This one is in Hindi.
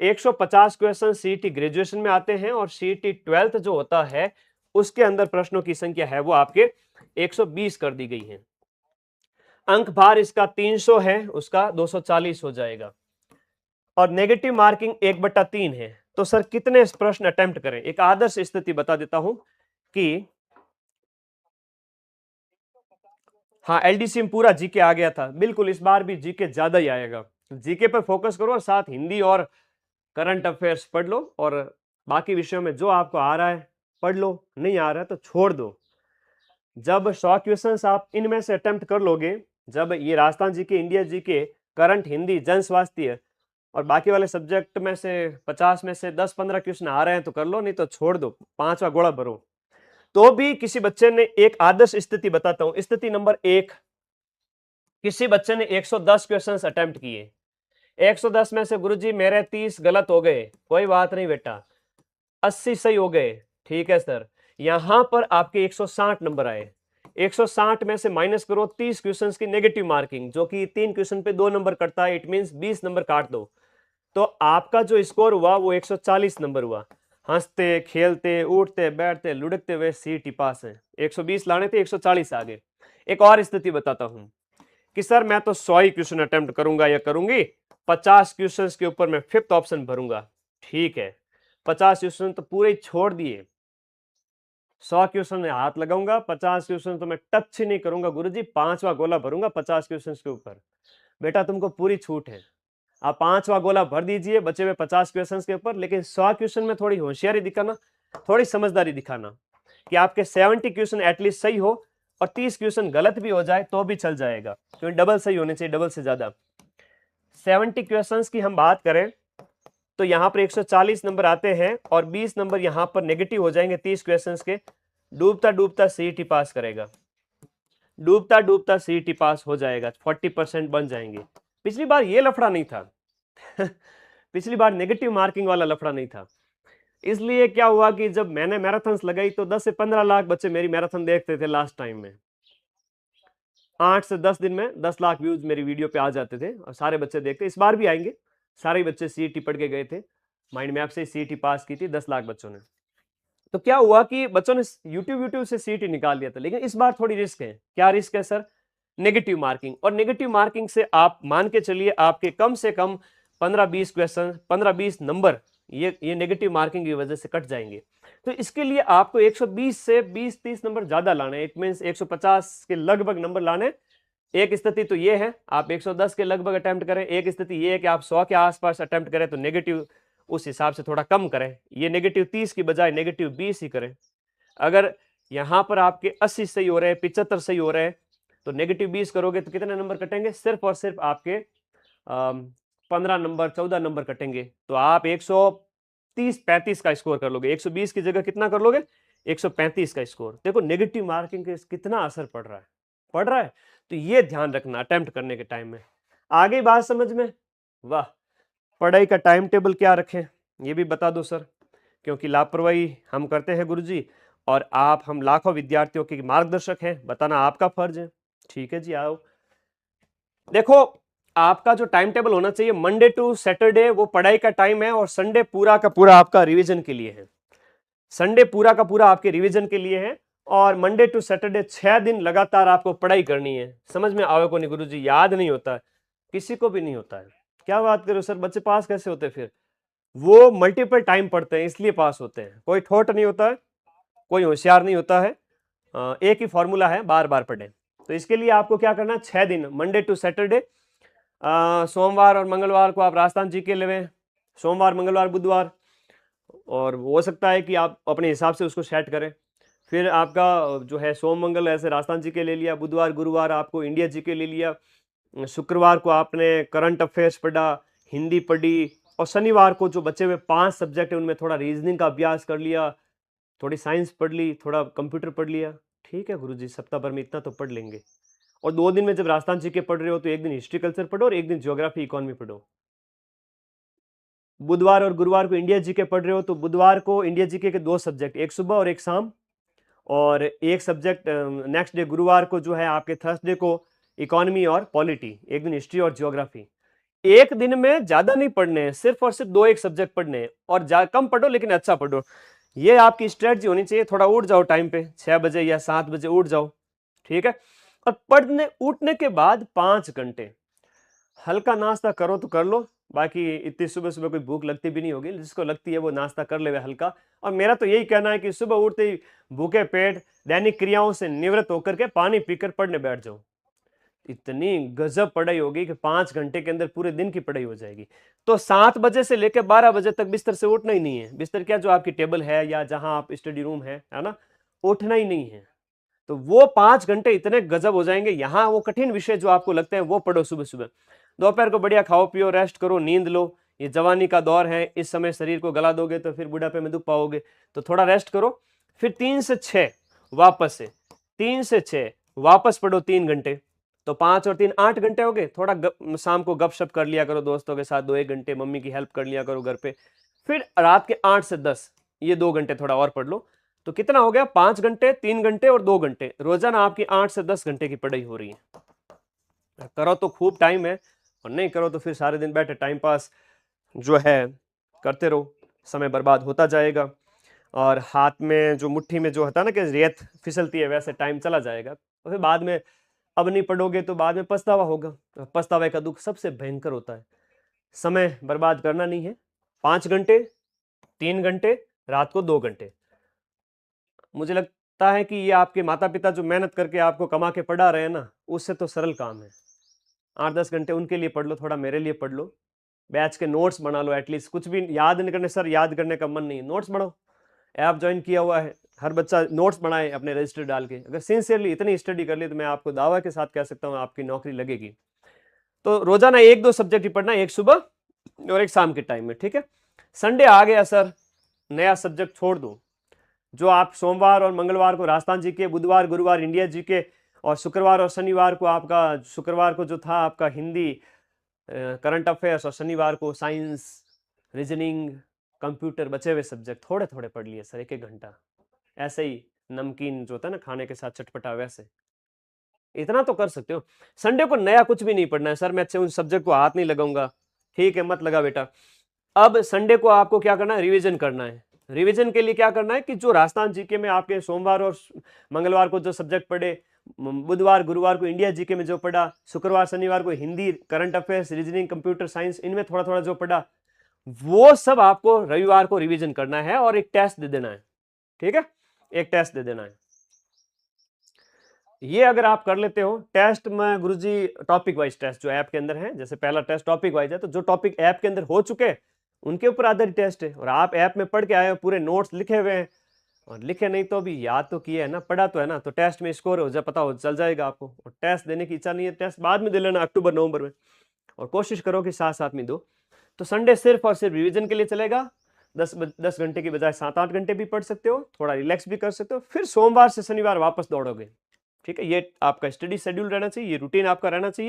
150 क्वेश्चन सीईटी ग्रेजुएशन में आते हैं और सीईटी 12th जो होता है उसके अंदर प्रश्नों की संख्या है वो आपके 120 कर दी गई है। अंक भार इसका 300 है, उसका 240 हो जाएगा और नेगेटिव मार्किंग 1/3 है। तो सर कितने प्रश्न अटेम्प्ट करें? एक आदर्श स्थिति बता देता हूं कि हाँ, एलडीसी में पूरा जीके आ गया था, बिल्कुल इस बार भी जीके ज्यादा ही आएगा। जीके पर फोकस करो और साथ हिंदी और करंट अफेयर्स पढ़ लो और बाकी विषयों में जो आपको आ रहा है पढ़ लो, नहीं आ रहा है तो छोड़ दो। जब 100 क्वेश्चंस आप इनमें से अटेम्प्ट कर लोगे, जब ये Rajasthan GK, India GK, current, Hindi, जन स्वास्थ्य और बाकी वाले सब्जेक्ट में से 50 में से 10-15 क्वेश्चन आ रहे हैं तो कर लो, नहीं तो छोड़ दो, 5वां गोला भरो। तो भी किसी बच्चे ने, एक आदर्श स्थिति बताता हूं, स्थिति नंबर 1, किसी बच्चे ने 110 क्वेश्चंस अटेम्प्ट किए, 110 में से गुरुजी मेरे 30 गलत हो गए, कोई बात नहीं बेटा, 80 सही हो गए, ठीक है सर। यहां पर आपके 160 नंबर आए, 160 में से माइनस करो 30 क्वेश्चंस की नेगेटिव मार्किंग, जो कि 3 क्वेश्चन पे 2 नंबर कटता है, इट मींस 20 नंबर काट दो, तो आपका जो स्कोर हुआ वो 140 नंबर हुआ। हंसते खेलते उठते बैठते लुढ़कते हुए सीईटी पास है। 120 लाने थे, 140 आ गए। एक और स्थिति बताता हूं कि सर मैं तो 100 ही क्वेश्चन अटेम्प्ट करूंगा या करूंगी, 50 क्वेश्चन के ऊपर मैं 5th ऑप्शन भरूंगा, ठीक है, 50 क्वेश्चन तो पूरे ही छोड़ दिए, 100 क्वेश्चन में हाथ लगाऊंगा, 50 क्वेश्चन तो मैं टच ही नहीं करूंगा गुरुजी, 5वां गोला भरूंगा 50 क्वेश्चन के ऊपर। बेटा तुमको पूरी छूट है, आप 5वां गोला भर दीजिए बचे हुए 50 क्वेश्चन के ऊपर, लेकिन 100 क्वेश्चन में थोड़ी होशियारी दिखाना, थोड़ी समझदारी दिखाना कि आपके 70 क्वेश्चन एटलीस्ट सही हो और 30 क्वेश्चन गलत भी हो जाए तो भी चल जाएगा, क्योंकि डबल सही होने चाहिए, डबल से ज्यादा। 70 क्वेश्चंस की हम बात करें तो यहां पर 140 नंबर आते हैं और 20 नंबर यहां पर नेगेटिव हो जाएंगे 30 क्वेश्चंस के। डूबता डूबता सीईटी पास करेगा, डूबता डूबता सीईटी पास हो जाएगा, 40% बन जाएंगे। पिछली बार ये लफड़ा नहीं था पिछली बार नेगेटिव मार्किंग वाला लफड़ा नहीं था। इसलिए क्या हुआ कि जब मैंने मैराथन्स लगाई तो 10 से 15 लाख बच्चे मेरी मैराथन देखते थे लास्ट टाइम में। 8 से 10 दिन में 10 लाख व्यूज मेरी वीडियो पे आ जाते थे और सारे बच्चे देखते। इस बार भी आएंगे, सारे बच्चे सीईटी पढ़ के गए थे, माइंड मैप से सीईटी पास की थी 10 लाख बच्चों ने। तो क्या हुआ कि बच्चों ने यूट्यूब से सीईटी निकाल लिया था, लेकिन इस बार थोड़ी रिस्क है। क्या रिस्क है सर? Negative marking. और नेगेटिव मार्किंग से आप मान के चलिए आपके कम से कम 15-20 क्वेश्चन, 15-20 नंबर ये नेगेटिव मार्किंग की वजह से कट जाएंगे। तो इसके लिए आपको 120 से 20-30 नंबर ज्यादा लाने, इट मींस 150 के लगभग नंबर लाने। एक स्थिति तो ये है आप 110 के लगभग अटेम्प्ट करें, एक स्थिति ये है कि आप 100 के आसपास अटेम्प्ट करें, तो नेगेटिव उस हिसाब से थोड़ा कम करें, ये नेगेटिव 30 की बजाय नेगेटिव 20 ही करें। अगर यहां पर आपके 80 सही हो रहे हैं, 75 सही हो रहे हैं, तो नेगेटिव 20 करोगे तो कितने नंबर कटेंगे? सिर्फ और सिर्फ आपके 15 नंबर, 14 नंबर कटेंगे। तो आप 130-35 का स्कोर कर लोगे, 120 की जगह कितना कर लोगे? 135 का स्कोर। देखो नेगेटिव मार्किंग के कितना असर पड़ रहा है, पड़ रहा है। तो ये ध्यान रखना अटेम्प्ट करने के टाइम में। आगे बात समझ में? वाह। पढ़ाई का टाइम टेबल क्या रखें ये भी बता दो सर, क्योंकि लापरवाही हम करते हैं गुरुजी, और आप हम लाखों विद्यार्थियों के मार्गदर्शक हैं, बताना आपका फर्ज है। ठीक है जी, आओ देखो, आपका जो टाइम टेबल होना चाहिए, मंडे टू सैटरडे वो पढ़ाई का टाइम है और संडे पूरा का पूरा आपका रिवीजन के लिए है। संडे पूरा का पूरा आपके रिवीजन के लिए है और मंडे टू सैटरडे 6 दिन लगातार आपको पढ़ाई करनी है। समझ में आवे को नहीं गुरुजी? याद नहीं होता है, किसी को भी नहीं होता है। क्या बात करो सर, बच्चे पास कैसे होते फिर? वो मल्टीपल टाइम पढ़ते हैं इसलिए पास होते हैं। कोई ठोट नहीं होता है, कोई होशियार नहीं होता है, एक ही फॉर्मूला है, बार बार पढ़ें। तो इसके लिए आपको क्या करना है, 6 दिन मंडे टू सैटरडे, सोमवार और मंगलवार को आप राजस्थान जी के लेवें, सोमवार मंगलवार बुधवार, और हो सकता है कि आप अपने हिसाब से उसको सेट करें। फिर आपका जो है सोम मंगल ऐसे राजस्थान जी के ले लिया, बुधवार गुरुवार आपको इंडिया जी के ले लिया, शुक्रवार को आपने करंट अफेयर्स पढ़ा, हिंदी पढ़ी, और शनिवार को जो बचे हुए 5 सब्जेक्ट है उनमें थोड़ा रीजनिंग का अभ्यास कर लिया, थोड़ी साइंस पढ़ ली, थोड़ा कंप्यूटर पढ़ लिया। ठीक है गुरुजी, सप्ताह भर में इतना तो पढ़ लेंगे। और 2 दिन में जब राजस्थान जी के पढ़ रहे हो तो एक दिन हिस्ट्री कल्चर पढ़ो और एक दिन ज्योग्राफी इकोनॉमी पढ़ो। बुधवार और गुरुवार को इंडिया जी के पढ़ रहे हो तो बुधवार को इंडिया जी के 2 सब्जेक्ट, एक सुबह और एक शाम, और एक सब्जेक्ट नेक्स्ट डे गुरुवार को जो है आपके थर्सडे को इकोनॉमी और पॉलिटी, एक दिन हिस्ट्री और ज्योग्राफी। एक दिन में ज्यादा नहीं पढ़ने हैं, सिर्फ और सिर्फ 2-1 सब्जेक्ट पढ़ने हैं, और कम पढ़ो लेकिन अच्छा पढ़ो। ये आपकी स्ट्रेटजी होनी चाहिए। थोड़ा उठ जाओ टाइम पे, 6 बजे या 7 बजे उठ जाओ, ठीक है। और पढ़ने उठने के बाद 5 घंटे हल्का नाश्ता करो तो कर लो, बाकी इतनी सुबह सुबह कोई भूख लगती भी नहीं होगी, जिसको लगती है वो नाश्ता कर ले हल्का। और मेरा तो यही कहना है कि सुबह उठते ही भूखे पेट दैनिक क्रियाओं से निवृत्त होकर के पानी पीकर पढ़ने बैठ जाओ। इतनी गजब पढ़ाई होगी कि 5 घंटे के अंदर पूरे दिन की पढ़ाई हो जाएगी। तो 7 बजे से लेकर 12 बजे तक बिस्तर से उठना ही नहीं है। बिस्तर क्या, जो आपकी टेबल है या जहां आप स्टडी रूम है ना, उठना ही नहीं है। तो वो 5 घंटे इतने गजब हो जाएंगे। यहाँ वो कठिन विषय जो आपको लगते हैं वो पढ़ो सुबह सुबह। दोपहर को बढ़िया खाओ पियो, रेस्ट करो, नींद लो। ये जवानी का दौर है, इस समय शरीर को गला दोगे तो फिर बुढ़ापे में दुख पाओगे। तो थोड़ा रेस्ट करो, फिर 3 से 6 वापस से, 3 से 6 वापस पढ़ो 3 घंटे। तो 5 और 3 8 घंटे हो गए। थोड़ा शाम को गपशप कर लिया करो दोस्तों के साथ 2-1 घंटे, मम्मी की हेल्प कर लिया करो घर पे। फिर रात के 8 से 10 ये 2 घंटे थोड़ा और पढ़ लो। तो कितना हो गया, 5 घंटे, 3 घंटे और 2 घंटे। रोजाना आपकी 8 से 10 घंटे की पढ़ाई हो रही है। करो तो खूब टाइम है, और नहीं करो तो फिर सारे दिन बैठे टाइम पास जो है करते रहो, समय बर्बाद होता जाएगा। और हाथ में जो, मुट्ठी में जो होता है ना कि रेत फिसलती है, वैसे टाइम चला जाएगा। और फिर बाद में अब नहीं पढ़ोगे तो बाद में पछतावा होगा। पछतावे का दुख सबसे भयंकर होता है। समय बर्बाद करना नहीं है। 5 घंटे, 3 घंटे, रात को 2 घंटे। मुझे लगता है कि ये आपके माता पिता जो मेहनत करके आपको कमा के पढ़ा रहे हैं ना, उससे तो सरल काम है। 8-10 घंटे उनके लिए पढ़ लो, थोड़ा मेरे लिए पढ़ लो, बैच के नोट्स बना लो। एटलीस्ट कुछ भी याद नहीं करने, सर याद करने का मन नहीं, नोट्स बनाओ। ऐप ज्वाइन किया हुआ है, हर बच्चा नोट्स बनाए अपने रजिस्टर डाल के। अगर सिंसियरली इतनी स्टडी कर ली तो मैं आपको दावा के साथ कह सकता हूँ आपकी नौकरी लगेगी। तो रोजाना 1-2 सब्जेक्ट ही पढ़ना, एक सुबह और एक शाम के टाइम में, ठीक है। संडे आ गया सर, नया सब्जेक्ट छोड़ दो। जो आप सोमवार और मंगलवार को राजस्थान जी के, बुधवार गुरुवार इंडिया जी के, और शुक्रवार और शनिवार को आपका, शुक्रवार को जो था आपका हिंदी करंट अफेयर्स, और शनिवार को साइंस, रीजनिंग, कंप्यूटर, बचे हुए सब्जेक्ट थोड़े थोड़े पढ़ लिए सर, 1-1 घंटा। ऐसे ही नमकीन जो होता है ना खाने के साथ चटपटा, वैसे इतना तो कर सकते हो। संडे को नया कुछ भी नहीं पढ़ना है, सर मैं अच्छे उन सब्जेक्ट को हाथ नहीं लगाऊंगा, ठीक है मत लगा बेटा। अब संडे को आपको क्या करना है, रिवीजन करना है। रिवीजन के लिए क्या करना है कि जो राजस्थान जीके में आपके सोमवार और मंगलवार को जो सब्जेक्ट पढ़े, बुधवार गुरुवार को इंडिया जीके में जो पढ़ा, शुक्रवार शनिवार को Hindi, current affairs, reasoning, computer science, इनमें थोड़ा थोड़ा जो पढ़ा, वो सब आपको रविवार को रिवीजन करना है और एक टेस्ट दे देना है, ठीक है। एक टेस्ट दे देना है। ये अगर आप कर लेते हो, टेस्ट में गुरुजी टॉपिक वाइज टेस्ट जो ऐप के अंदर है, जैसे पहला टेस्ट टॉपिक वाइज है, तो जो टॉपिक ऐप के अंदर हो चुके हैं उनके ऊपर आधारित टेस्ट है। और आप ऐप में पढ़ के आए हो, पूरे नोट्स लिखे हुए हैं, और लिखे नहीं तो भी याद तो किए है ना, पढ़ा तो है ना, तो टेस्ट में स्कोर हो जाए, पता हो चल जाएगा आपको। और टेस्ट देने की इच्छा नहीं है, टेस्ट बाद में दे लेना अक्टूबर नवंबर में, और कोशिश करो कि साथ साथ में दो। तो संडे सिर्फ और सिर्फ रिवीजन के लिए चलेगा। 10 घंटे की बजाय 7-8 घंटे भी पढ़ सकते हो, थोड़ा रिलैक्स भी कर सकते हो, फिर सोमवार से शनिवार वापस दौड़ोगे, ठीक है। ये आपका स्टडी शेड्यूल रहना चाहिए, ये रूटीन आपका रहना चाहिए।